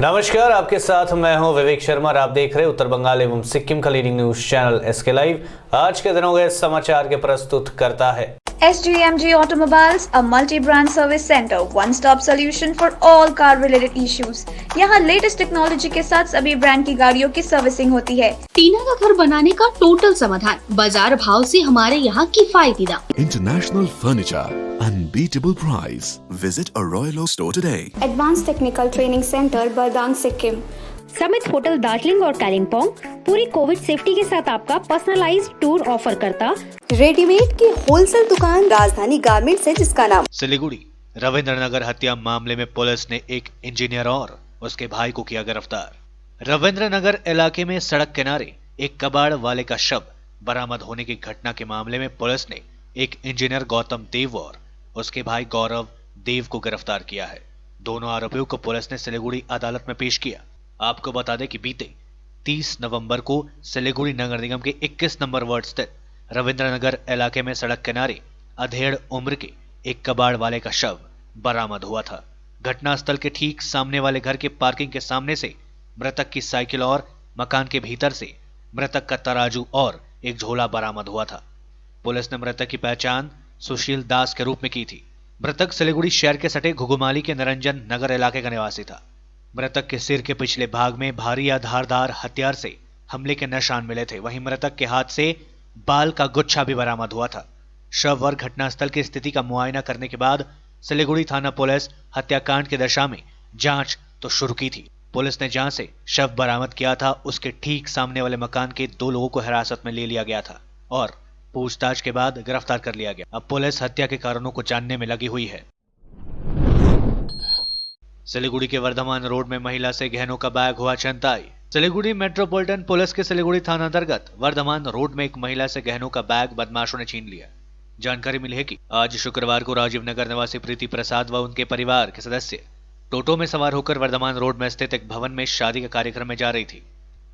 नमस्कार, आपके साथ मैं हूं विवेक शर्मा और आप देख रहे हैं उत्तर बंगाल एवं सिक्किम का leading news channel SK live. आज के दिनों के समाचार के प्रस्तुत करता है SGMG Automobiles, a multi-brand service center, one-stop solution for all car-related issues. यहाँ लेटेस्ट टेक्नोलॉजी के साथ सभी ब्रांड की गाड़ियों की सर्विसिंग होती है। टीना का घर बनाने का टोटल समाधान, बाजार भाव से हमारे यहाँ किफायती दाम। International Furniture, unbeatable price. Visit a Royal Oak store today. Advanced Technical Training Center, Bardang, Sikkim. Summit hotel Darjeeling और कालिम्पोंग पूरी कोविड सेफ्टी के साथ आपका पर्सनलाइज्ड टूर ऑफर करता। रेडीमेड की होलसेल दुकान राजधानी गारमेंट्स है जिसका नाम सिलीगुड़ी रविंद्रनगर हत्या मामले में पुलिस ने एक इंजीनियर और उसके भाई को किया गिरफ्तार। रविंद्रनगर इलाके में सड़क किनारे एक कबाड़ वाले का शव बरामद होने की घटना के मामले में पुलिस ने एक इंजीनियर गौतम देव और उसके भाई गौरव देव को गिरफ्तार किया है। दोनों आरोपियों को पुलिस ने सिलीगुड़ी अदालत में पेश किया। आपको बता दें कि बीते 30 नवंबर को सिलीगुड़ी नगर निगम के 21 नंबर वार्ड स्थित रविंद्रनगर इलाके में सड़क किनारे अधेड़ उम्र के एक कबाड़ वाले का शव बरामद हुआ था। घटनास्थल के ठीक सामने वाले घर के पार्किंग के सामने से मृतक की साइकिल और मकान के भीतर से मृतक का तराजू और एक झोला बरामद हुआ था। पुलिस ने मृतक की पहचान सुशील दास के रूप में की थी। मृतक सिलीगुड़ी शहर के सटे घुघुमाली के निरंजन नगर इलाके का निवासी था। मृतक के सिर के पिछले भाग में भारी या धारदार हथियार से हमले के निशान मिले थे। वहीं मृतक के हाथ से बाल का गुच्छा भी बरामद हुआ था। शव और घटनास्थल की स्थिति का मुआयना करने के बाद सिलीगुड़ी थाना पुलिस हत्याकांड की दिशा में जांच तो शुरू की थी। पुलिस ने जहां से शव बरामद किया था उसके ठीक सामने वाले मकान के 2 लोगों को हिरासत में ले लिया गया था और पूछताछ के बाद गिरफ्तार कर लिया गया। अब पुलिस हत्या के कारणों को जानने में लगी हुई है। सिलीगुड़ी के वर्धमान रोड में महिला से गहनों का बैग हुआ छिनताई। सिलीगुड़ी मेट्रोपॉलिटन पुलिस के सिलीगुड़ी थाना अंतर्गत वर्धमान रोड में एक महिला से गहनों का बैग बदमाशों ने छीन लिया। जानकारी मिली है कि आज शुक्रवार को राजीव नगर निवासी प्रीति प्रसाद व उनके परिवार के सदस्य टोटो में सवार होकर वर्धमान रोड में स्थित एक भवन में शादी के कार्यक्रम में जा रही थी।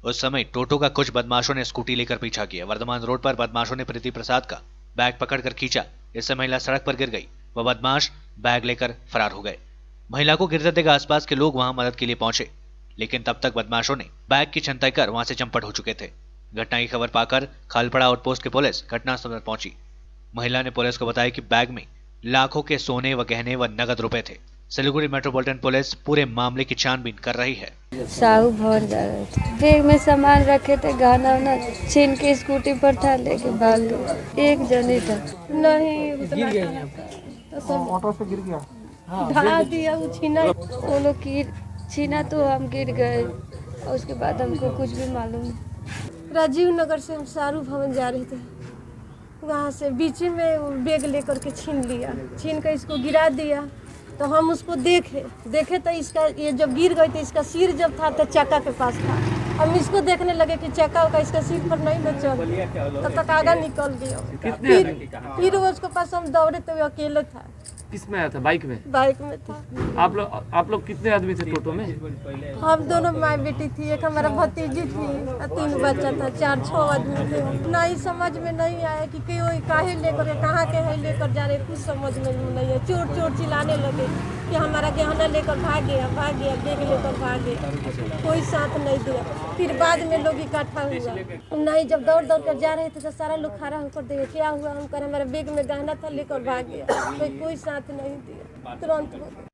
उस समय टोटो का कुछ बदमाशों ने स्कूटी लेकर पीछा किया। वर्धमान रोड पर बदमाशों ने प्रीति प्रसाद का बैग पकड़कर खींचा। इससे महिला सड़क पर गिर गई। वह बदमाश बैग लेकर फरार हो गए। महिला को गिरते देख आसपास के लोग वहां मदद के लिए पहुंचे, लेकिन तब तक बदमाशों ने बैग की छिनताई कर वहां से चंपट हो चुके थे। घटना की खबर पाकर खालपड़ा आउटपोस्ट की पुलिस घटनास्थल पर पहुंची। महिला ने पुलिस को बताया कि बैग में लाखों के सोने व गहने व नगद रुपए थे। सिलीगुड़ी मेट्रोपॉलिटन पुलिस पूरे मामले की छानबीन कर रही है। साहू भर जा रहे थे, बैग में सामान रखे थे, गहना वाना छीन के स्कूटी पर था लेके भाग गए। एक जने था नहीं गिर गया, ऑटो से गिर गया, ढा दिया वो छीना। वो लोग की छीना तो हम गिर गए और उसके बाद हमको कुछ भी मालूम नहीं। राजीव नगर से हम सारू भवन जा रहे थे, वहाँ से बीच में बैग लेकर के छीन लिया। छीन कर इसको गिरा दिया तो हम उसको देखे तो इसका ये जब गिर गई तो इसका सिर जब था तो चक्का के पास था। हम इसको देखने लगे कि चक्का का इसका सिर पर नहीं न चल, तब तक आगा निकल गया। फिर उसके पास हम दौड़े तो वो अकेले था। किस में आया था? बाइक में? बाइक में था। आप लोग कितने आदमी थे टोटो में? हम दोनों माँ बेटी थी, एक हमारा भतीजी थी, 3 बच्चा था, 4-6 आदमी थे। नहीं समझ में नहीं आया कि कोई काहे लेकर कहाँ के है लेकर जा रहे, कुछ समझ में नहीं है। चोर चोर चिल्लाने लगे कि हमारा गहना लेकर भाग गया, बैग लेकर भाग गया। कोई साथ नहीं दिया। फिर बाद में लोग इकट्ठा हुआ। नहीं, जब दौड़ दौड़ कर जा रहे थे तो सारा लोग खड़ा होकर देखे क्या हुआ। हम कर हमारे बैग में गहना था लेकर भाग गया। कोई साथ नहीं दिया, तुरंत हो गया।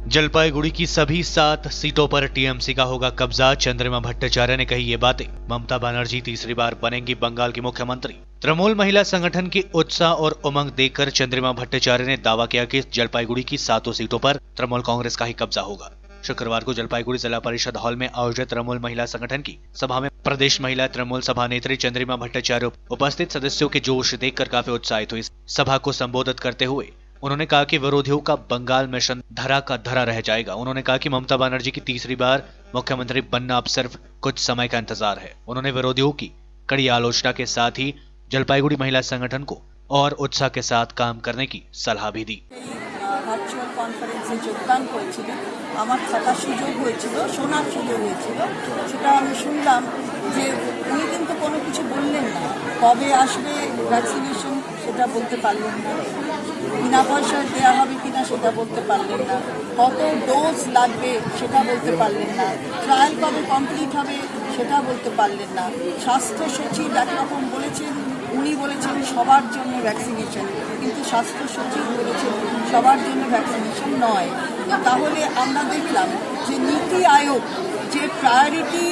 जलपाईगुड़ी की सभी 7 सीटों पर टीएमसी का होगा कब्जा। चंद्रिमा भट्टाचार्य ने कही ये बातें। ममता बनर्जी तीसरी बार बनेंगी बंगाल की मुख्यमंत्री। तृणमूल महिला संगठन की उत्साह और उमंग देखकर चंद्रिमा भट्टाचार्य ने दावा किया कि जलपाईगुड़ी की 7 सीटों पर तृणमूल कांग्रेस का ही कब्जा होगा। शुक्रवार को जलपाईगुड़ी जिला परिषद हॉल में आयोजित तृणमूल महिला संगठन की सभा में प्रदेश महिला तृणमूल सभा नेत्री चंद्रिमा भट्टाचार्य उपस्थित सदस्यों के जोश देखकर काफी उत्साहित हुई। सभा को संबोधित करते हुए उन्होंने कहा कि विरोधियों का बंगाल मिशन धरा का धरा रह जाएगा। उन्होंने कहा कि ममता बनर्जी की तीसरी बार मुख्यमंत्री बनना अब सिर्फ कुछ समय का इंतजार है। उन्होंने विरोधियों की कड़ी आलोचना के साथ ही जलपाईगुड़ी महिला संगठन को और उत्साह के साथ काम करने की सलाह भी दी। ভার্চুয়াল কনফারেন্সে যোগদান করেছিলেন, আমার থাকার সুযোগ হয়েছিল, শোনার সুযোগ হয়েছিল। সেটা আমি শুনলাম যে উনি কিন্তু কোনো কিছু বললেন না, কবে আসবে ভ্যাকসিনেশন সেটা বলতে পারলেন না, বিনা পয়সায় দেওয়া হবে কিনা সেটা বলতে পারলেন না, কত ডোজ লাগবে সেটা বলতে পারলেন না, ট্রায়াল কবে কমপ্লিট হবে সেটা বলতে পারলেন না। স্বাস্থ্য সচিব একরকম বলেছেন, উনি বলেছেন সবার জন্য ভ্যাকসিনেশন, কিন্তু স্বাস্থ্য সচিব বলেছেন সবার জন্য ভ্যাকসিনেশন নয়। তাহলে আমরা দেখলাম যে নীতি আয়োগ যে প্রায়োরিটি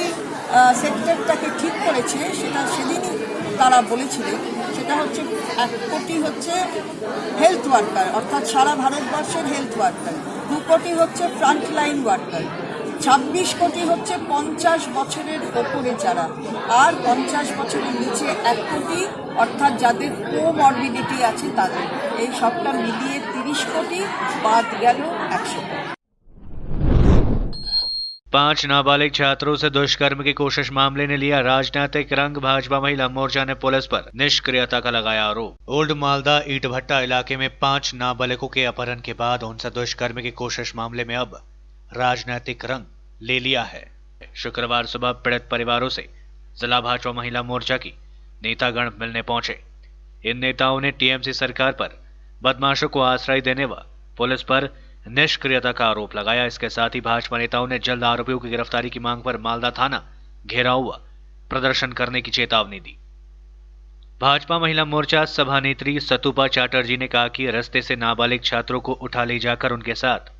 সেক্টরটাকে ঠিক করেছে সেটা সেদিনই তারা বলেছিলেন, সেটা হচ্ছে 1 কোটি হচ্ছে হেলথ ওয়ার্কার, অর্থাৎ সারা ভারতবর্ষের হেলথ ওয়ার্কার, 2 কোটি হচ্ছে ফ্রন্টলাইন ওয়ার্কার, 26 কোটি হচ্ছে 50 বছরের ওপরে যারা, আর 50 বছরের নিচে 1 কোটি, অর্থাৎ যাদের কোমরবিডিটি আছে তাদের। এই সবটা মিলিয়ে 30 কোটি, বাদ গেল 100 কোটি। 5 नाबालिग छात्रों से दुष्कर्म की कोशिश मामले ने लिया राजनीतिक रंग। भाजपा महिला मोर्चा ने पुलिस पर निष्क्रियता का लगाया आरोप। ओल्ड मालदा ईट भट्टा इलाके में 5 नाबालिगों के अपहरण के बाद उनसे दुष्कर्म की कोशिश मामले में अब राजनीतिक रंग ले लिया है। शुक्रवार सुबह पीड़ित परिवारों से जिला भाजपा महिला मोर्चा की नेतागण मिलने पहुंचे। इन नेताओं ने टीएमसी सरकार पर बदमाशों को आश्रय देने व पुलिस पर निष्क्रियता का आरोप लगाया। इसके साथ ही भाजपा नेताओं ने जल्द आरोपियों की गिरफ्तारी की मांग पर मालदा थाना घेराव व प्रदर्शन करने की चेतावनी दी। भाजपा महिला मोर्चा सभानेत्री सतुपा चैटर्जी ने कहा कि रास्ते से नाबालिग छात्रों को उठा ले जाकर उनके साथ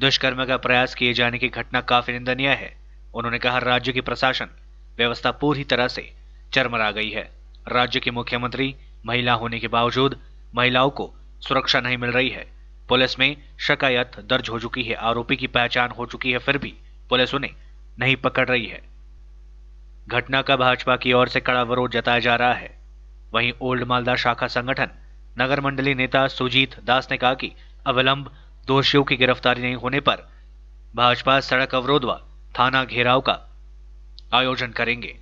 दुष्कर्म का प्रयास किए जाने की घटना काफी निंदनीय है। उन्होंने कहा राज्य की प्रशासन व्यवस्था पूरी तरह से चरमरा गई है। राज्य के मुख्यमंत्री महिला होने के बावजूद महिलाओं को सुरक्षा नहीं मिल रही है। पुलिस में शिकायत दर्ज हो चुकी है, आरोपी की पहचान हो चुकी है, फिर भी पुलिस उन्हें नहीं पकड़ रही है। घटना का भाजपा की ओर से कड़ा विरोध जताया जा रहा है। वहीं ओल्ड मालदा शाखा संगठन नगर मंडली नेता सुजीत दास ने कहा कि अविलंब दोषियों की गिरफ्तारी नहीं होने पर भाजपा सड़क अवरोध व थाना घेराव का आयोजन करेंगे।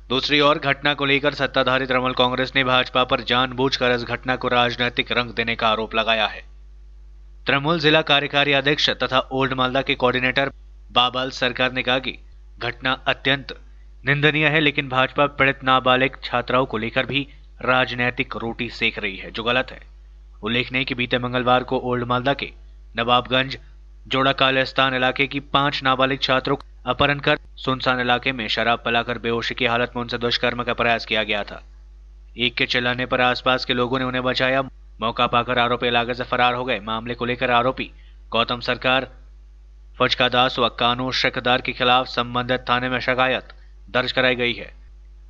दूसरी ओर घटना को लेकर सत्ताधारी तृणमूल कांग्रेस ने भाजपा पर जानबूझकर इस घटना को राजनीतिक रंग देने का आरोप लगाया है। तृणमूल जिला कार्यकारी अध्यक्ष तथा ओल्ड मालदा के कोऑर्डिनेटर बाबल सरकार ने कहा कि घटना अत्यंत निंदनीय है, लेकिन भाजपा पीड़ित नाबालिग छात्राओं को लेकर भी राजनीतिक रोटी सेक रही है, जो गलत है। उल्लेखनीय कि बीते मंगलवार को ओल्ड मालदा के नवाबगंज जोड़ा कालिस्तान इलाके की 5 नाबालिग छात्रों को अपहरण कर सुनसान इलाके में शराब पिलाकर बेहोशी की हालत में उनसे दुष्कर्म का प्रयास किया गया था। एक के चिल्लाने पर आसपास के लोगों ने उन्हें बचाया। मौका पाकर आरोपी इलाके से फरार हो गए। मामले को लेकर आरोपी गौतम सरकार, फजका दास व कानू शेखदार के खिलाफ संबंधित थाने में शिकायत दर्ज कराई गई है।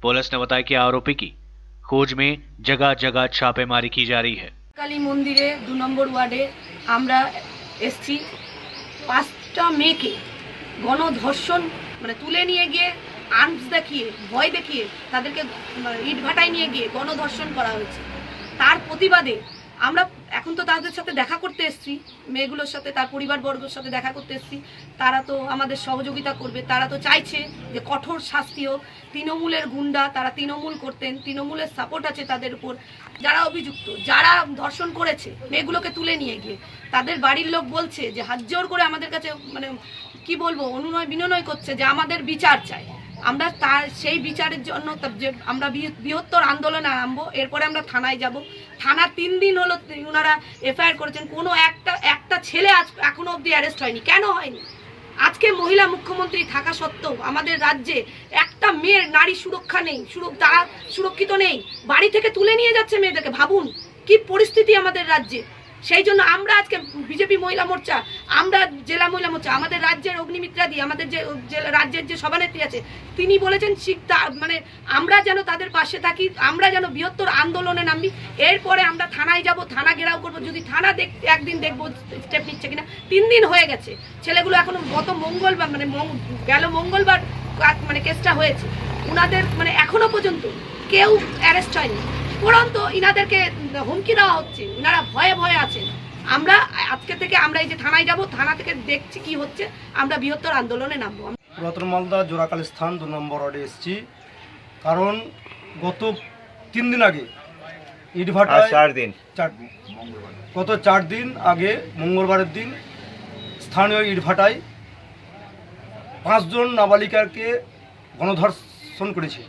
पुलिस ने बताया कि आरोपी की खोज में जगह जगह छापेमारी की जा रही है। काली मंदिरे 2 নম্বর ওয়ার্ডে আমরা এসছি 5টা মেয়েকে গণধর্ষণ মানে তুলে নিয়ে গিয়ে আর্মস দেখিয়ে ভয় দেখিয়ে তাদেরকে ইট ভাটায় নিয়ে গিয়ে গণধর্ষণ করা হয়েছে। তার প্রতিবাদে আমরা এখন তো তাদের সাথে দেখা করতে এসেছি, মেয়েগুলোর সাথে তার পরিবারবর্গের সাথে দেখা করতে এসেছি। তারা তো আমাদের সহযোগিতা করবে, তারা তো চাইছে যে কঠোর শাস্তি হোক। তৃণমূলের গুন্ডা, তারা তৃণমূল করতেন, তৃণমূলের সাপোর্ট আছে তাদের উপর। যারা অভিযুক্ত, যারা ধর্ষণ করেছে মেয়েগুলোকে তুলে নিয়ে গিয়ে তাদের বাড়ির লোক বলছে যে হাত জোর করে আমাদের কাছে মানে কি বলবো অনুনয় বিনয় করছে যে আমাদের বিচার চাই। আমরা তার সেই বিচারের জন্য যে আমরা বৃহত্তর আন্দোলনে নামবো। এরপরে আমরা থানায় যাব। থানা 3 দিন হলো ওনারা এফআইআর করেছেন, কোনো একটা ছেলে আজ এখনো অবধি অ্যারেস্ট হয়নি। কেন হয়নি? আজকে মহিলা মুখ্যমন্ত্রী থাকা সত্ত্বেও আমাদের রাজ্যে একটা মেয়ের নারী সুরক্ষা নেই, তারা সুরক্ষিত নেই। বাড়ি থেকে তুলে নিয়ে যাচ্ছে মেয়েদেরকে। ভাবুন কি পরিস্থিতি আমাদের রাজ্যে। সেই জন্য আমরা আজকে বিজেপি মহিলা মোর্চা, আমরা জেলা মহিলা মোর্চা, আমাদের রাজ্যের অগ্নিমিত্রাদি, আমাদের যে রাজ্যের যে সভানেত্রী আছে তিনি বলেছেন মানে আমরা যেন তাদের পাশে থাকি, আমরা যেন বৃহত্তর আন্দোলনে নামবি। এরপরে আমরা থানায় যাব, থানা ঘেরাও করবো। যদি থানা একদিন দেখবো স্টেপ নিচ্ছে কিনা। 3 দিন হয়ে গেছে, ছেলেগুলো এখনো গত মঙ্গলবার মানে গেল মঙ্গলবার মানে কেসটা হয়েছে। ওনাদের মানে এখনো পর্যন্ত কেউ অ্যারেস্ট হয়নি, উপরন্তু ইনাদেরকে হুমকি দেওয়া হচ্ছে। ইনারা ভয়ে ভয়ে আছেন। আমরা আজকে থেকে আমরা এই যে থানায় যাব, থানা থেকে দেখছি কি হচ্ছে, আমরা বৃহত্তর আন্দোলনে নামবো। পুরাতন মালদা জোড়াকালিস্থান 2 নম্বর ওয়ার্ডে এসেছি, কারণ গত 3 দিন আগে ইটভাটায় গত 4 দিন আগে মঙ্গলবারের দিন স্থানীয় ইটভাটায় 5 জন নাবালিকাকে গণধর্ষণ করেছে।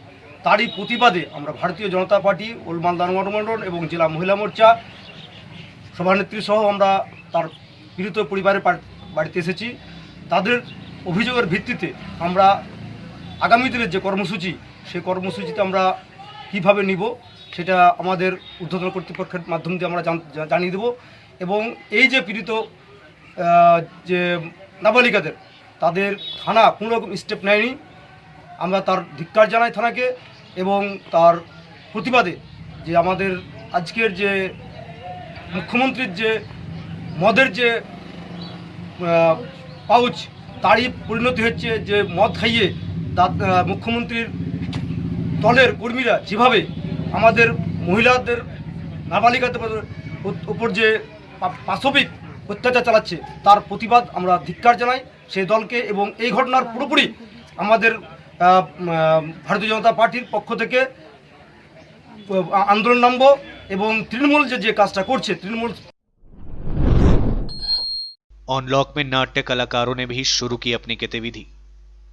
তারই প্রতিবাদে আমরা ভারতীয় জনতা পার্টি ওলমালদা মণ্ডল এবং জেলা মহিলা মোর্চা সভানেত্রী সহ আমরা তার পীড়িত পরিবারের বাড়িতে এসেছি। তাদের অভিযোগের ভিত্তিতে আমরা আগামী দিনের যে কর্মসূচি সেই কর্মসূচিতে আমরা কীভাবে নিব সেটা আমাদের ঊর্ধ্বতন কর্তৃপক্ষের মাধ্যম দিয়ে আমরা জানিয়ে দেব। এবং এই যে পীড়িত যে নাবালিকাদের তাদের থানা কোনো রকম স্টেপ নেয়নি, আমরা তার ধিক্কার জানাই থানাকে। এবং তার প্রতিবাদে যে আমাদের আজকের যে মুখ্যমন্ত্রীর যে মদের যে পাউচ তারই পরিণতি হচ্ছে যে মদ খাইয়ে মুখ্যমন্ত্রীর দলের কর্মীরা যেভাবে আমাদের মহিলাদের নাবালিকাদের উপর যে পাশবিক অত্যাচার চালাচ্ছে তার প্রতিবাদ আমরা ধিক্কার জানাই সেই দলকে। এবং এই ঘটনার পুরোপুরি আমাদের ভারতীয় জনতা পার্টির পক্ষ থেকে আন্দোলন নামব এবং তৃণমূল যে কাজটা করছে তৃণমূল। अनलॉक में नाट्य कलाकारों ने भी शुरू की अपनी गतिविधि।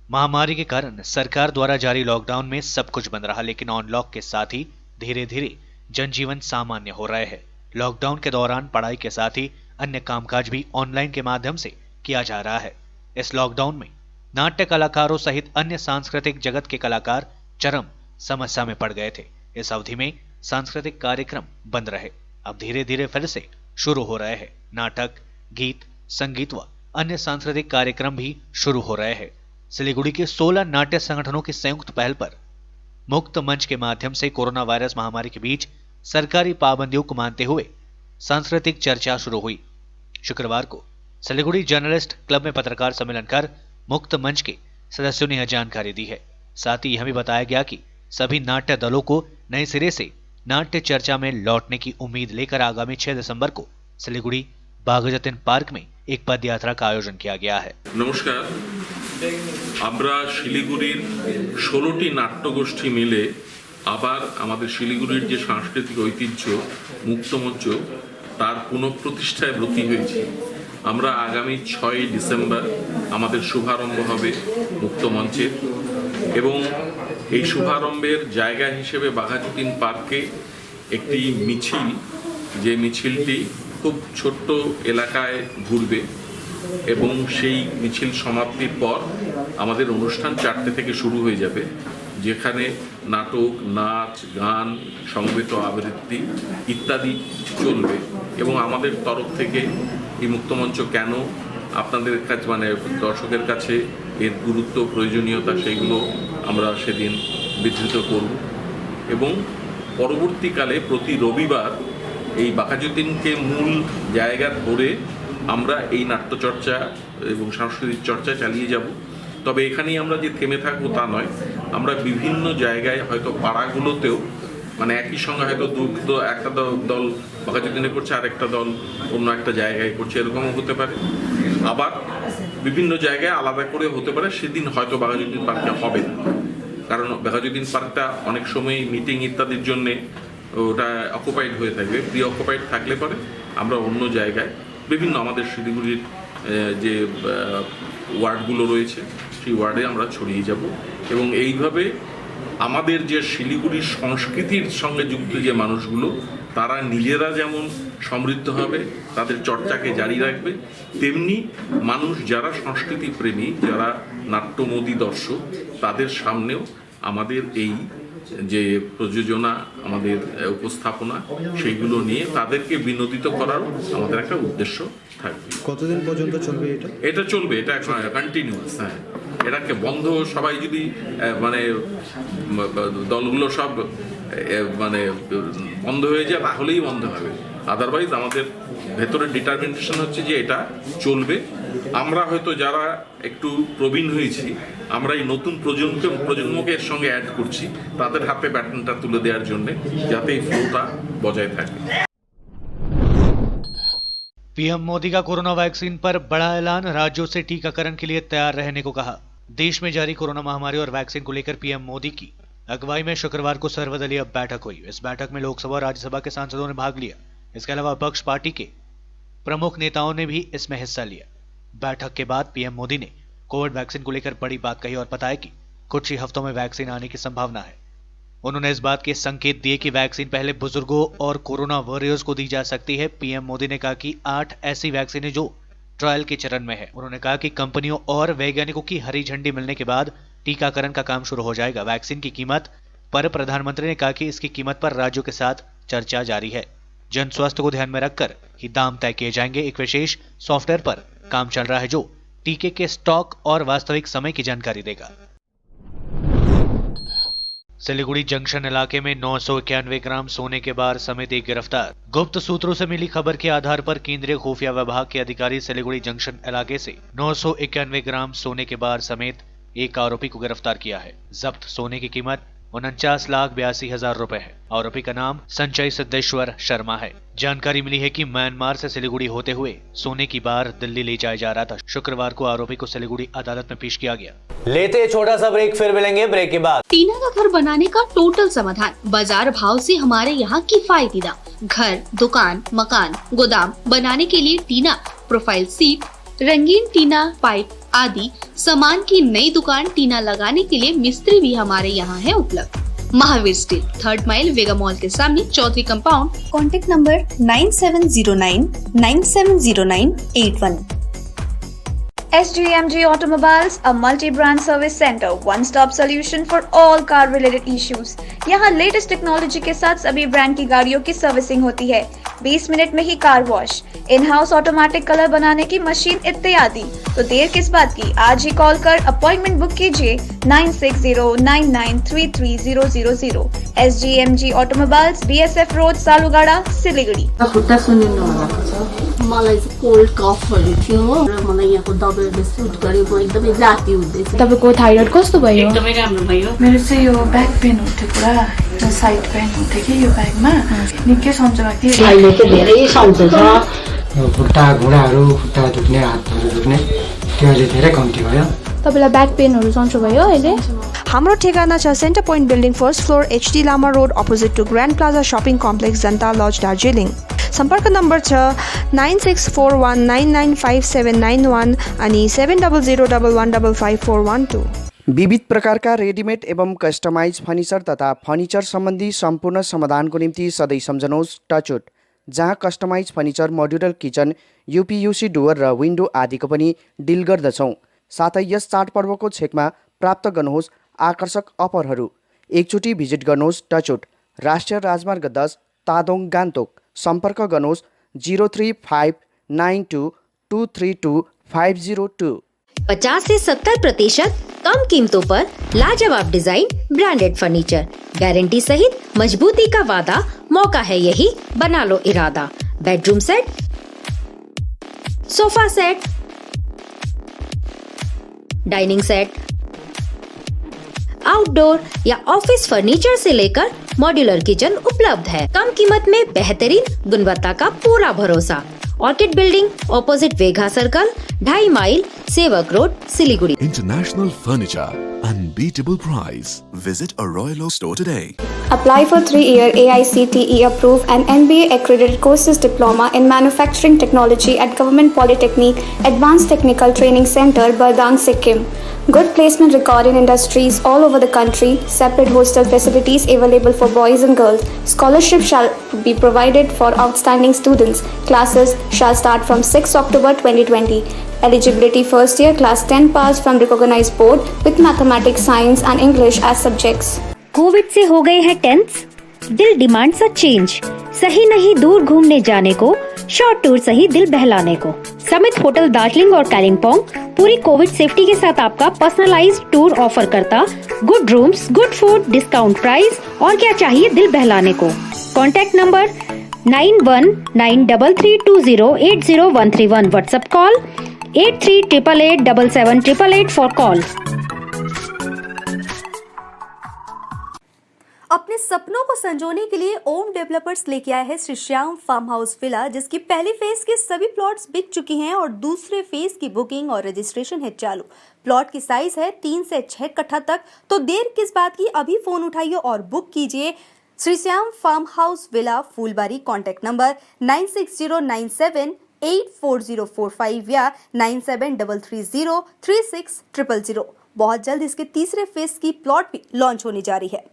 महामारी के कारण सरकार द्वारा जारी लॉकडाउन में सब कुछ बंद रहा, लेकिन अनलॉक के साथ ही धीरे धीरे जनजीवन सामान्य हो रहे हैं। लॉकडाउन के दौरान पढ़ाई के साथ ही अन्य कामकाज भी ऑनलाइन के माध्यम से किया जा रहा है। इस लॉकडाउन में नाट्य कलाकारों सहित अन्य सांस्कृतिक जगत के कलाकार चरम समस्या में पड़ गए थे। इस अवधि में सांस्कृतिक कार्यक्रम बंद रहे, अब धीरे धीरे फिर से शुरू हो रहे हैं। नाटक, गीत, संगीत व अन्य सांस्कृतिक कार्यक्रम भी शुरू हो रहे हैं। सिलीगुड़ी के 16 नाट्य संगठनों की संयुक्त पहल पर मुक्त मंच के माध्यम से कोरोना वायरस महामारी के बीच सरकारी पाबंदियों को मानते हुए सांस्कृतिक चर्चा शुरू हुई। शुक्रवार को सिलीगुड़ी जर्नलिस्ट क्लब में पत्रकार सम्मेलन कर मुक्त मंच के सदस्यों ने यह जानकारी दी है। साथ ही यह भी बताया गया कि सभी नाट्य दलों को नए सिरे से नाट्य चर्चा में लौटने की उम्मीद लेकर आगामी 6 दिसंबर को सिलीगुड़ी बाघजतीन पार्क में एक पद यात्रा का आयोजन किया गया है। नमस्कार, আমরা শিলিগুড়ির 16টি নাট্যগোষ্ঠী মিলে আবার আমাদের শিলিগুড়ির যে সাংস্কৃতিক ঐতিহ্য মুক্তমঞ্চ তার পুনঃপ্রতিষ্ঠায় ব্রতী হয়েছি। আমরা আগামী 6 ডিসেম্বর আমাদের শুভারম্ভ হবে মুক্তমঞ্চের এবং এই শুভারম্ভের জায়গা হিসেবে বাঘাযতীন পার্কে একটি মিছিল, যে মিছিলটি খুব ছোট্ট এলাকায় ঘুরবে এবং সেই মিছিল সমাপ্তির পর আমাদের অনুষ্ঠান 4টে থেকে শুরু হয়ে যাবে, যেখানে নাটক, নাচ, গান, সমবেত আবৃত্তি ইত্যাদি চলবে। এবং আমাদের তরফ থেকে এই মুক্তমঞ্চ কেন আপনাদের কাছে মানে দর্শকের কাছে এর গুরুত্ব প্রয়োজনীয়তা সেইগুলো আমরা সেদিন বিধৃত করব। এবং পরবর্তীকালে প্রতি রবিবার এই বাঘাযতীনকে মূল জায়গা ধরে আমরা এই নাট্যচর্চা এবং সাংস্কৃতিক চর্চা চালিয়ে যাব। তবে এখানেই আমরা যে থেমে থাকবো তা নয়, আমরা বিভিন্ন জায়গায় হয়তো পাড়াগুলোতেও মানে একই সঙ্গে হয়তো দুটো একটা দল বাঘাযতীনে করছে আর একটা দল অন্য একটা জায়গায় করছে, এরকমও হতে পারে। আবার বিভিন্ন জায়গায় আলাদা করে হতে পারে, সেদিন হয়তো বাঘাযতীন পার্কটা হবে না, কারণ বাঘাযতীন পার্কটা অনেক সময় মিটিং ইত্যাদির জন্যে ওটা অকুপাইড হয়ে থাকবে। প্রি অকুপাইড থাকলে পরে আমরা অন্য জায়গায় বিভিন্ন আমাদের শিলিগুড়ির যে ওয়ার্ডগুলো রয়েছে সেই ওয়ার্ডে আমরা ছড়িয়ে যাব। এবং এইভাবে আমাদের যে শিলিগুড়ির সংস্কৃতির সঙ্গে যুক্ত যে মানুষগুলো তারা নিজেরা যেমন সমৃদ্ধ হবে, তাদের চর্চাকে জারি রাখবে, তেমনি মানুষ যারা সংস্কৃতি প্রেমী, যারা নাট্যমোদী দর্শক, তাদের সামনেও আমাদের এই যে প্রযোজনা, আমাদের উপস্থাপনা, সেইগুলো নিয়ে তাদেরকে বিনোদিত করার আমাদের একটা উদ্দেশ্য থাকবে। কতদিন পর্যন্ত চলবে এটা? এটা চলবে, এটা কন্টিনিউয়াস। হ্যাঁ, এটাকে বন্ধ সবাই যদি মানে দলগুলো সব মানে বন্ধ হয়ে যায় তাহলেই বন্ধ হবে, আদারওয়াইজ আমাদের ভেতরে ডিটারমিনেশন হচ্ছে যে এটা চলবে। আমরা হয়তো যারা একটু প্রবীণ হয়েছি আমরা এই নতুন প্রজন্মকে এর সঙ্গে অ্যাড করছি, তাদের হাতে ব্যাটনটা তুলে দেওয়ার জন্য, যাতে এই ফ্লোটা বজায় থাকে। पीएम मोदी का कोरोना वैक्सीन पर बड़ा ऐलान, राज्यों से टीकाकरण के लिए तैयार रहने को कहा। देश में जारी कोरोना महामारी और वैक्सीन को लेकर पीएम मोदी की अगुवाई में शुक्रवार को सर्वदलीय बैठक हुई। इस बैठक में लोकसभा और राज्यसभा के सांसदों ने भाग लिया। इसके अलावा विपक्ष पार्टी के प्रमुख नेताओं ने भी इसमें हिस्सा लिया। बैठक के बाद पीएम मोदी ने कोविड वैक्सीन को लेकर बड़ी बात कही और बताया कि कुछ ही हफ्तों में वैक्सीन आने की संभावना है। उन्होंने इस बात के संकेत दिए कि वैक्सीन पहले बुजुर्गों और कोरोना वॉरियर्स को दी जा सकती है। पीएम मोदी ने कहा कि 8 ऐसी वैक्सीन है जो ट्रायल के चरण में है। उन्होंने कहा कि कंपनियों और वैज्ञानिकों की हरी झंडी मिलने के बाद टीकाकरण का काम शुरू हो जाएगा। वैक्सीन की कीमत पर प्रधानमंत्री ने कहा कि इसकी कीमत पर राज्यों के साथ चर्चा जारी है। जन स्वास्थ्य को ध्यान में रखकर ही दाम तय किए जाएंगे। एक विशेष सॉफ्टवेयर पर काम चल रहा है जो टीके के स्टॉक और वास्तविक समय की जानकारी देगा। सिलीगुड़ी जंक्शन इलाके में 991 ग्राम सोने के बार समेत एक गिरफ्तार। गुप्त सूत्रों से मिली खबर के आधार पर केंद्रीय खुफिया विभाग के अधिकारी सिलीगुड़ी जंक्शन इलाके से 991 ग्राम सोने के बार समेत एक आरोपी को गिरफ्तार किया है। जब्त सोने की कीमत 49,82,000 रुपए है। आरोपी का नाम संजय सिद्धेश्वर शर्मा है। जानकारी मिली है कि म्यांमार से सिलीगुड़ी होते हुए सोने की बार दिल्ली ले जाया जा रहा था। शुक्रवार को आरोपी को सिलीगुड़ी अदालत में पेश किया गया। लेते हैं छोटा सा ब्रेक, फिर मिलेंगे ब्रेक के बाद। टीना का घर बनाने का टोटल समाधान बाजार भाव से हमारे यहाँ किफायती दाम। घर, दुकान, मकान, गोदाम बनाने के लिए टीना, प्रोफाइल सीट, रंगीन टीना, पाइप आदि सामान की नई दुकान टीना लगाने के लिए मिस्त्री भी हमारे यहाँ है उपलब्ध। Mahavir steel, 3rd mile, Vega mall के सामने, Chaudhary compound. Contact number 9709 970981। SGMG Automobiles, a multi-brand service center, one-stop solution for all car-related issues. यहाँ लेटेस्ट टेक्नोलॉजी के साथ सभी ब्रांड की गाड़ियों की सर्विसिंग होती है। 20 मिनट में ही car wash, in house automatic colour बनाने की मशीन इत्यादि। तो देर किस बात की, आज ही कॉल कर अपॉइंटमेंट बुक कीजिए 9609933000। SGMG Automobiles, BSF road, Salugara, Siliguri. मलाई चाहिँ कोल्ड कफहरू थियो र मलाई यहाँको दबाईले सुट गर्यो। म एकदमै जाती हुँदैछ। तपाईको थाइरोइड कस्तो भयो? एकदमै राम्रो भयो। मेरो चाहिँ यो ब्याक पेन हुन्थ्यो पुरा, साइड पेन हुन्थ्यो कि यो ब्याकमा, निकै सन्चो भएको थियो। अहिले चाहिँ धेरै सन्चो छ। खुट्टा घुँडाहरू, खुट्टा दुख्ने, हातहरू दुख्ने त्यो अहिले धेरै कम्ती भयो। तपाईलाई ब्याक पेनहरू सन्चो भयो अहिले? हाम्रो ठेगाना छ centre point building, 1st floor, HD Lama road, opposite to grand plaza shopping complex, Janata lodge, Darjeeling. सम्पर्क नम्बर छ 9641995791 अनि 7001115412। विविध प्रकारका रेडिमेड एवं कस्टमाइज फर्निचर तथा फर्निचर सम्बन्धी सम्पूर्ण समाधानको निम्ति सधैँ सम्झनुहोस् टचवुड, जहाँ customize furniture, modular kitchen, UPVC door र विन्डो आदिको पनि डिल गर्दछौँ। साथै यस चाडपर्वको छेकमा प्राप्त गर्नुहोस् आकर्षक अफरहरू। एकचोटि भिजिट गर्नुहोस् टचवुड, राष्ट्रिय राजमार्ग 10, तादोङ, गान्तोक। सम्पर्क गर्नुहोस् 035922322502। 50 से 70% कम कीमतों पर लाजवाब डिजाइन, ब्रांडेड फर्नीचर, गारंटी सहित मजबूती का वादा। मौका है यही, बना लो इरादा। Bedroom set, sofa set, dining set, outdoor या ऑफिस फर्नीचर से लेकर मॉड्यूलर किचन उपलब्ध है। कम कीमत में बेहतरीन गुणवत्ता का पूरा भरोसा। ऑर्किड बिल्डिंग, ऑपोजिट वेगा सर्कल, 2.5 माइल, सेवक road, Siliguri. International Furniture, unbeatable price. Visit a Royal Oak store today. Apply for 3-year AICTE approved and NBA accredited courses diploma in manufacturing technology at Government Polytechnic Advanced Technical Training Center, Bardang, Sikkim. Good placement record in industries all over the country. Separate hostel facilities available for boys and girls. Scholarship shall be provided for outstanding students. Classes shall start from 6 October 2020. Eligibility first year class 10 pass from recognized board with mathematics, science and English as subjects. Covid से हो गए हैं tense, दिल demands a change. सही नहीं दूर घूमने जाने को, शॉर्ट टूर सही दिल बहलाने को। समित होटल दार्जिलिंग और कालिम्पोंग पूरी कोविड सेफ्टी के साथ आपका पर्सनलाइज्ड टूर ऑफर करता। Good rooms, good food, discount price और क्या चाहिए दिल बहलाने को। Contact number 919332080131। WhatsApp call 8388877888 for call. अपने सपनों को संजोने के लिए ओम डेवलपर्स लेके आया है Shri Shyam farm house villa, जिसकी पहली फेज के सभी प्लॉट्स बिक चुकी हैं और दूसरे फेज की बुकिंग और रजिस्ट्रेशन है चालू। प्लॉट की साइज है 3 से 6 कट्ठा तक। तो देर किस बात की, अभी फोन उठाइए और बुक कीजिए। Shri Shyam farm house villa, Phulbari. Contact number 9609784045 या 9733036000। बहुत जल्द इसके तीसरे फेज की प्लॉट भी लॉन्च होने जा रही है।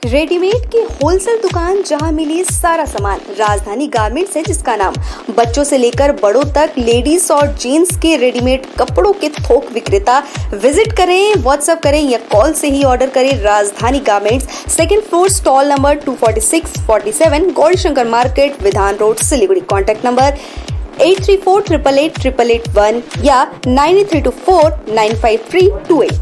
रेडीमेड की होलसेल दुकान जहां मिली सारा सामान। राजधानी गारमेंट्स है जिसका नाम। बच्चों से लेकर बड़ों तक लेडीज और जेंट्स के रेडीमेड कपड़ों के थोक विक्रेता। विजिट करें, व्हाट्सएप करें या कॉल से ही ऑर्डर करें। राजधानी garments, 2nd floor, stall number 246-47, Gaurishankar market, विधान रोड, सिलीगुड़ी। कॉन्टैक्ट नंबर 8348888881 या 9324953228।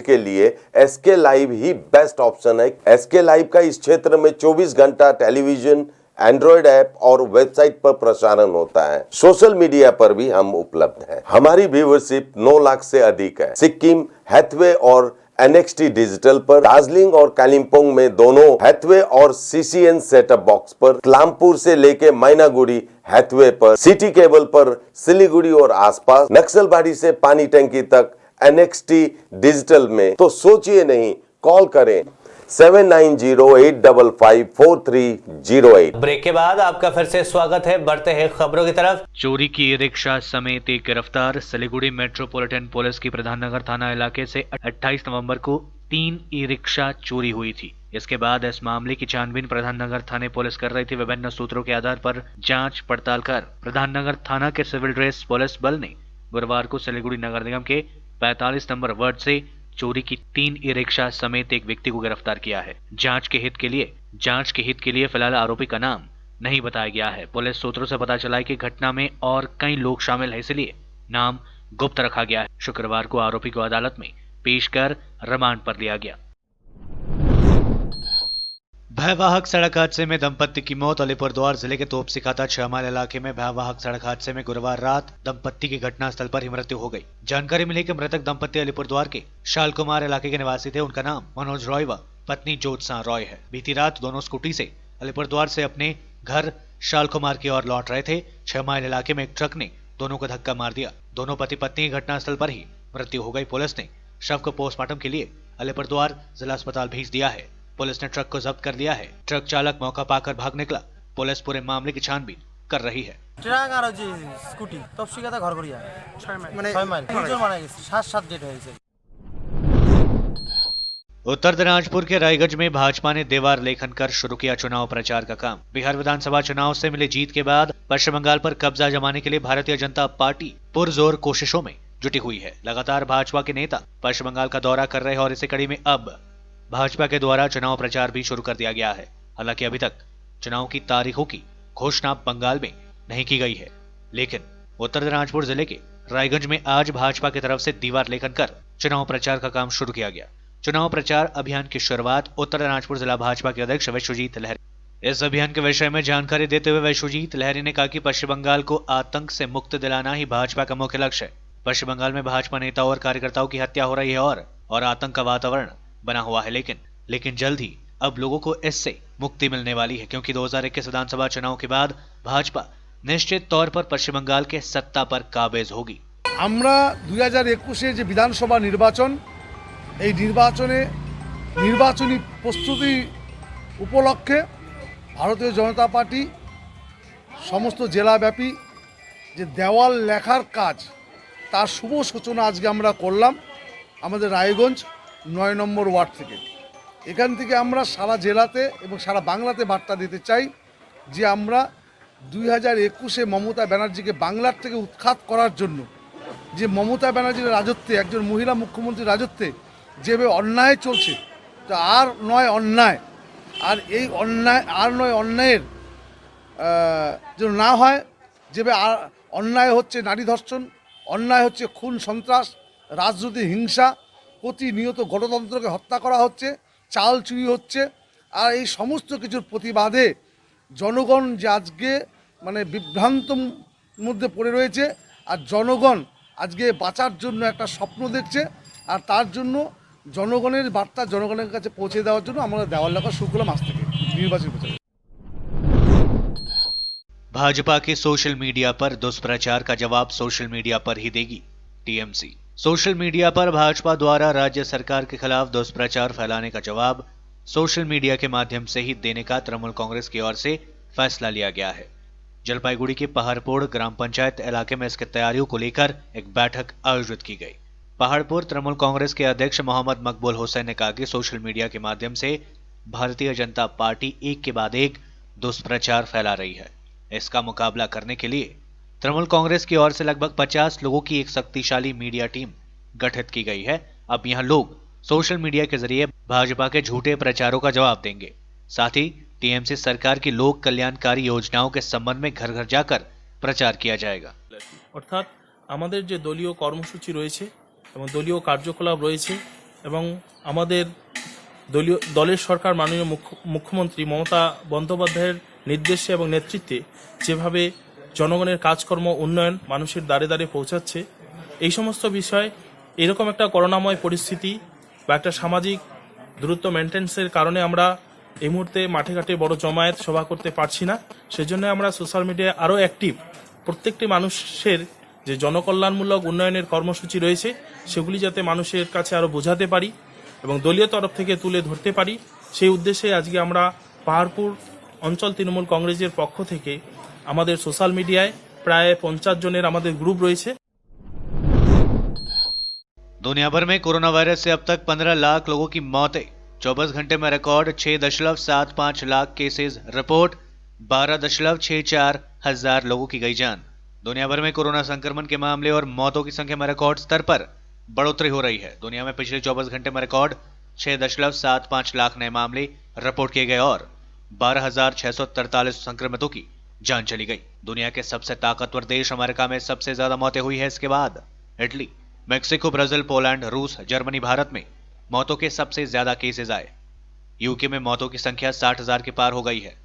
के लिए एसके लाइव ही बेस्ट ऑप्शन है। एसके लाइव का इस क्षेत्र में 24 घंटा टेलीविजन, एंड्रॉइड ऐप और वेबसाइट पर प्रसारण होता है। सोशल मीडिया पर भी हम उपलब्ध हैं। हमारी व्यूअरशिप 9 लाख से अधिक है। सिक्किम, हैथवे और NXT डिजिटल पर, दार्जिलिंग और कालिम्पोंग में दोनों हैथवे और CCN सेटअप बॉक्स पर, क्लामपुर से लेके मैनागुड़ी हैथवे पर, सिटी केबल पर, सिलीगुड़ी और आसपास, नक्सलबाड़ी से पानी टंकी तक NXT डिजिटल में। तो सोचिए नहीं, कॉल करें 7908554308। ब्रेक के बाद आपका फिर से स्वागत है। बढ़ते हैं खबरों की तरफ। चोरी की ई-रिक्शा समेत एक गिरफ्तार। सिलीगुड़ी मेट्रोपॉलिटन पुलिस की प्रधाननगर थाना इलाके से 28 नवंबर को 3 ई-रिक्शा चोरी हुई थी। इसके बाद इस मामले की छानबीन प्रधाननगर थाने पुलिस कर रही थी। विभिन्न सूत्रों के आधार पर जांच पड़ताल कर प्रधाननगर थाना के सिविल ड्रेस पुलिस बल ने गुरुवार को सिलीगुड़ी नगर निगम के 45 नंबर वार्ड से चोरी की 3 ई-रिक्शा समेत एक व्यक्ति को गिरफ्तार किया है। जांच के हित के लिए फिलहाल आरोपी का नाम नहीं बताया गया है। पुलिस सूत्रों से पता चला है कि घटना में और कई लोग शामिल हैं, इसलिए नाम गुप्त रखा गया है। शुक्रवार को आरोपी को अदालत में पेश कर रिमांड पर लिया गया। भयावह सड़क हादसे में दंपत्ति की मौत। अलीपुरद्वार जिले के तोपसिखाता 6 माइल इलाके में भयावह सड़क हादसे में गुरुवार रात दंपत्ति की घटनास्थल पर ही मृत्यु हो गई। जानकारी मिली कि मृतक दंपत्ति अलीपुरद्वार के शाल कुमार इलाके के निवासी थे। उनका नाम मनोज रॉय व पत्नी ज्योत्सा रॉय है। बीती रात दोनों स्कूटी से अलीपुरद्वार से अपने घर शाल कुमार की ओर लौट रहे थे। 6 माइल इलाके में एक ट्रक ने दोनों को धक्का मार दिया। दोनों पति पत्नी की घटनास्थल पर ही मृत्यु हो गई। पुलिस ने शव को पोस्टमार्टम के लिए अलीपुरद्वार जिला अस्पताल भेज दिया है। पुलिस ने ट्रक को जब्त कर लिया है। ट्रक चालक मौका पाकर भाग निकला। पुलिस पूरे मामले की छानबीन कर रही है। ট্রাক আর যে স্কুটি তপসিকাতা ঘর করিয়া 6 মাইল মানে 6 মাইল তিনজন মারা গেছে। 7 ডেট হয়েছে। उत्तर दिनाजपुर के रायगंज में भाजपा ने दीवार लेखन कर शुरू किया चुनाव प्रचार का काम। बिहार विधानसभा चुनाव से मिली जीत के बाद पश्चिम बंगाल पर कब्जा जमाने के लिए भारतीय जनता पार्टी पुरजोर कोशिशों में जुटी हुई है। लगातार भाजपा के नेता पश्चिम बंगाल का दौरा कर रहे हैं और इसी कड़ी में अब भाजपा के द्वारा चुनाव प्रचार भी शुरू कर दिया गया है। हालांकि अभी तक चुनाव की तारीखों की घोषणा बंगाल में नहीं की गई है, लेकिन उत्तर दिनाजपुर जिले के रायगंज में आज भाजपा की तरफ से दीवार लेखन कर चुनाव प्रचार का काम शुरू किया गया। चुनाव प्रचार अभियान की शुरुआत उत्तर दिनाजपुर जिला भाजपा के अध्यक्ष विश्वजीत लहरी। इस अभियान के विषय में जानकारी देते हुए विश्वजीत लहरी ने कहा कि पश्चिम बंगाल को आतंक से मुक्त दिलाना ही भाजपा का मुख्य लक्ष्य है। पश्चिम बंगाल में भाजपा नेताओं और कार्यकर्ताओं की हत्या हो रही है और आतंक का वातावरण बना हुआ है, लेकिन जल्द ही अब लोगों को इससे मुक्ति मिलने वाली है, क्योंकि 2021 विधानसभा चुनाव के बाद भाजपा निश्चित तौर पर पश्चिम बंगाल के सत्ता पर काबिज होगी। আমরা 2021 যে বিধানসভা নির্বাচন, এই নির্বাচনে নির্বাচনী প্রস্তুতি উপলক্ষে ভারতীয় জনতা পার্টি সমস্ত জেলাব্যাপী যে দেওয়াল লেখার কাজ তার শুভ সূচনা আজকে আমরা করলাম আমাদের রায়গঞ্জ 9 নম্বর ওয়ার্ড থেকে। এখান থেকে আমরা সারা জেলাতে এবং সারা বাংলাতে বার্তা দিতে চাই যে আমরা 2021 মমতা ব্যানার্জিকে বাংলার থেকে উৎখাত করার জন্য যে মমতা ব্যানার্জির রাজত্বে একজন মহিলা মুখ্যমন্ত্রীর রাজত্বে যেভাবে অন্যায় চলছে, তা আর নয় অন্যায়, আর এই অন্যায়ের যেন না হয়। যেভাবে অন্যায় হচ্ছে নারী ধর্ষণ, অন্যায় হচ্ছে খুন সন্ত্রাস, রাজনৈতিক হিংসা, প্রতিনিয়ত গণতন্ত্রকে হত্যা করা হচ্ছে, চাল চুরি হচ্ছে, আর এই সমস্ত কিছুর প্রতিবাদে জনগণ যে আজকে মানে বিভ্রান্ত মধ্যে পড়ে রয়েছে, আর জনগণ আজকে বাঁচার জন্য একটা স্বপ্ন দেখছে, আর তার জন্য জনগণের বার্তা জনগণের কাছে পৌঁছে দেওয়ার জন্য আমরা দেওয়াল লেখা শুরু করলাম আজ থেকে নির্বাচন প্রচার। भाजपा के सोशल मीडिया पर दुष्प्रचार का जवाब सोशल मीडिया पर ही देगी टीएमसी। सोशल मीडिया पर भाजपा द्वारा राज्य सरकार के खिलाफ दुष्प्रचार फैलाने का जवाब सोशल मीडिया के माध्यम से ही देने का तृणमूल कांग्रेस की ओर से फैसला लिया गया है। जलपाईगुड़ी के पहाड़पोड़ ग्राम पंचायत इलाके में इसकी तैयारियों को लेकर एक बैठक आयोजित की गई। पहाड़पुर तृणमूल कांग्रेस के अध्यक्ष मोहम्मद मकबूल हुसैन ने कहा कि सोशल मीडिया के माध्यम से भारतीय जनता पार्टी एक के बाद एक दुष्प्रचार फैला रही है। इसका मुकाबला करने के लिए तृणमूल कांग्रेस की ओर से लगभग 50 लोगों की एक शक्तिशाली मीडिया टीम गठित की गई है। अब यह लोग सोशल मीडिया के जरिए भाजपा के झूठे प्रचारों का जवाब देंगे। साथ ही टीएमसी सरकार की लोक कल्याणकारी योजनाओं के संबंध में घर घर जाकर प्रचार किया जाएगा। অর্থাৎ আমাদের যে দলীয় কর্মসূচি রয়েছে এবং দলীয় কার্যকলাপ রয়েছে এবং আমাদের দলের সরকার মাননীয় মুখ্যমন্ত্রী মমতা বন্দ্যোপাধ্যায়ের নির্দেশে এবং নেতৃত্বে যেভাবে জনগণের কাজকর্ম উন্নয়ন মানুষের দ্বারে দ্বারে পৌঁছাচ্ছে, এই সমস্ত বিষয় এরকম একটা করোনাময় পরিস্থিতি বা একটা সামাজিক দূরত্ব মেনটেন্সের কারণে আমরা এই মুহূর্তে মাঠে ঘাটে বড় জমায়েত সভা করতে পারছি না। সেজন্য আমরা সোশ্যাল মিডিয়ায় আরও অ্যাক্টিভ প্রত্যেকটি মানুষের যে জনকল্যাণমূলক উন্নয়নের কর্মসূচি রয়েছে সেগুলি যাতে মানুষের কাছে আরও বোঝাতে পারি এবং দলীয় তরফ থেকে তুলে ধরতে পারি, সেই উদ্দেশ্যে আজকে আমরা পাহাড়পুর অঞ্চল তৃণমূল কংগ্রেসের পক্ষ থেকে আমাদের সোশ্যাল মিডিয়ায় প্রায় 50 জনের আমাদের গ্রুপ রয়েছে। दुनिया भर में कोरोना वायरस से अब तक 15 लाख लोगों की मौतें, 24 घंटे में रिकॉर्ड 6.75 लाख केसेस रिपोर्ट, 12.64 हजार लोगों की गई जान। दुनिया भर में कोरोना संक्रमण के मामले और मौतों की संख्या में रिकॉर्ड स्तर पर बढ़ोतरी हो रही है। दुनिया में पिछले 24 घंटे में रिकॉर्ड 6.75 लाख नए मामले रिपोर्ट किए गए और 12,643 संक्रमितों की जान चली गई। दुनिया के सबसे ताकतवर देश अमेरिका में सबसे ज्यादा मौतें हुई है। इसके बाद इटली, मेक्सिको, ब्राजील, पोलैंड, रूस, जर्मनी, भारत में मौतों के सबसे ज्यादा केसेस आए। यूके में मौतों की संख्या 60,000 के पार हो गई है।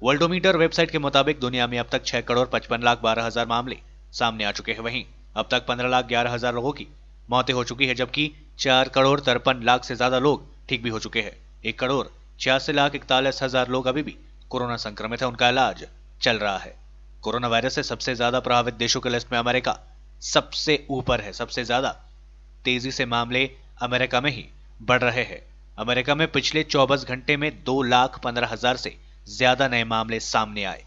वर्ल्डोमीटर वेबसाइट के मुताबिक दुनिया में अब तक 6,55,12,000 मामले सामने आ चुके हैं। वहीं अब तक 15,11,000 लोगों की मौतें हो चुकी है, जबकि 4,53,00,000 से ज्यादा लोग ठीक भी हो चुके हैं। 1,86,41,000 लोग अभी भी कोरोना संक्रमित है, उनका इलाज चल रहा है। कोरोना वायरस से सबसे ज्यादा प्रभावित देशों की लिस्ट में अमेरिका सबसे ऊपर है। सबसे ज्यादा तेजी से मामले अमेरिका में ही बढ़ रहे हैं। अमेरिका में पिछले 24 घंटे में 2,15,000 से ज्यादा नए मामले सामने आए।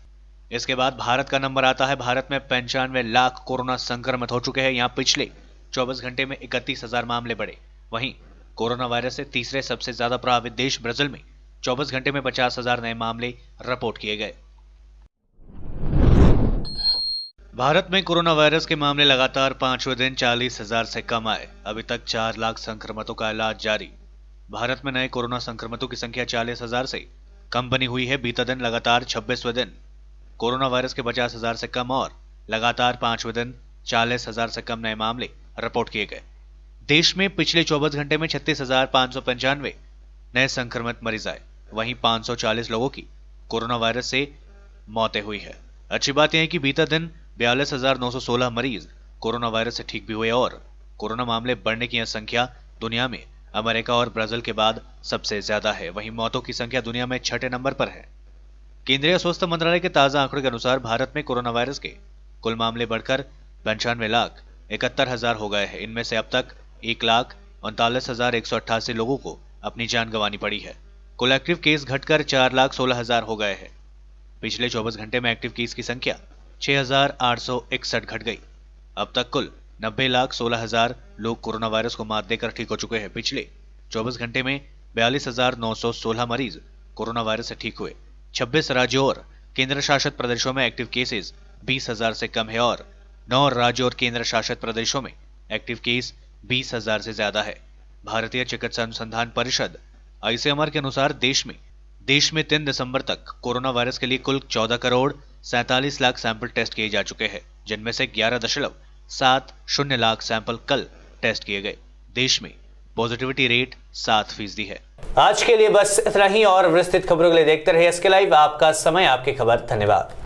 इसके बाद भारत का नंबर आता है। भारत में 95 लाख कोरोना संक्रमित हो चुके हैं। यहाँ पिछले 24 घंटे में 31,000 मामले बढ़े। वहीं कोरोना वायरस से तीसरे सबसे ज्यादा प्रभावित देश ब्राजील में 24 घंटे में 50,000 नए मामले रिपोर्ट किए गए। भारत में कोरोना वायरस के मामले लगातार 5वें दिन 40,000 से कम आए। अभी तक 4 लाख संक्रमितों का इलाज जारी। भारत में नए कोरोना संक्रमितों की संख्या 40,000 से कम बनी हुई है। बीता दिन लगातार 26वें दिन कोरोना वायरस के 50,000 से कम और लगातार 5वें दिन 40,000 से कम नए मामले रिपोर्ट किए गए। देश में पिछले 24 घंटे में 36,595 नए संक्रमित मरीज आए। वहीं 540 लोगों की कोरोना वायरस से मौतें हुई है। अच्छी बात यह है कि बीता दिन 42,916 मरीज कोरोना वायरस से ठीक भी हुए और कोरोना मामले बढ़ने की यह संख्या दुनिया में अमेरिका और ब्राजील के बाद सबसे ज्यादा है। वहीं मौतों की संख्या दुनिया में 6ठे नंबर पर है। केंद्रीय स्वास्थ्य मंत्रालय के ताजा आंकड़ों के अनुसार भारत में कोरोना वायरस के कुल मामले बढ़कर 95,71,000 हो गए हैं। इनमें से अब तक 1,39,188 लोगों को अपनी जान गंवानी पड़ी है। कुल एक्टिव केस घटकर 4,16,000 हो गए हैं। पिछले 24 घंटे में एक्टिव केस की संख्या 6,861 घट गई। अब तक कुल 90,16,000 लोग कोरोना वायरस को मात देकर ठीक हो चुके हैं। पिछले 24 घंटे में 42,916 मरीज कोरोना वायरस से ठीक हुए। 26 राज्यों और केंद्र शासित प्रदेशों में एक्टिव केसेस 20,000 से कम है और 9 राज्यों और केंद्र शासित प्रदेशों में एक्टिव केस 20,000 से ज्यादा है। भारतीय चिकित्सा अनुसंधान परिषद ICMR के अनुसार देश में 3 दिसंबर तक कोरोना वायरस के लिए कुल 14,47 लाख सैंपल टेस्ट किए जा चुके हैं, जिनमें से 11.70 लाख सैंपल कल टेस्ट किए गए। देश में पॉजिटिविटी रेट 7% है। आज के लिए बस इतना ही और विस्तृत खबरों के लिए देखते रहिए SK लाइव। आपका समय, आपकी खबर। धन्यवाद।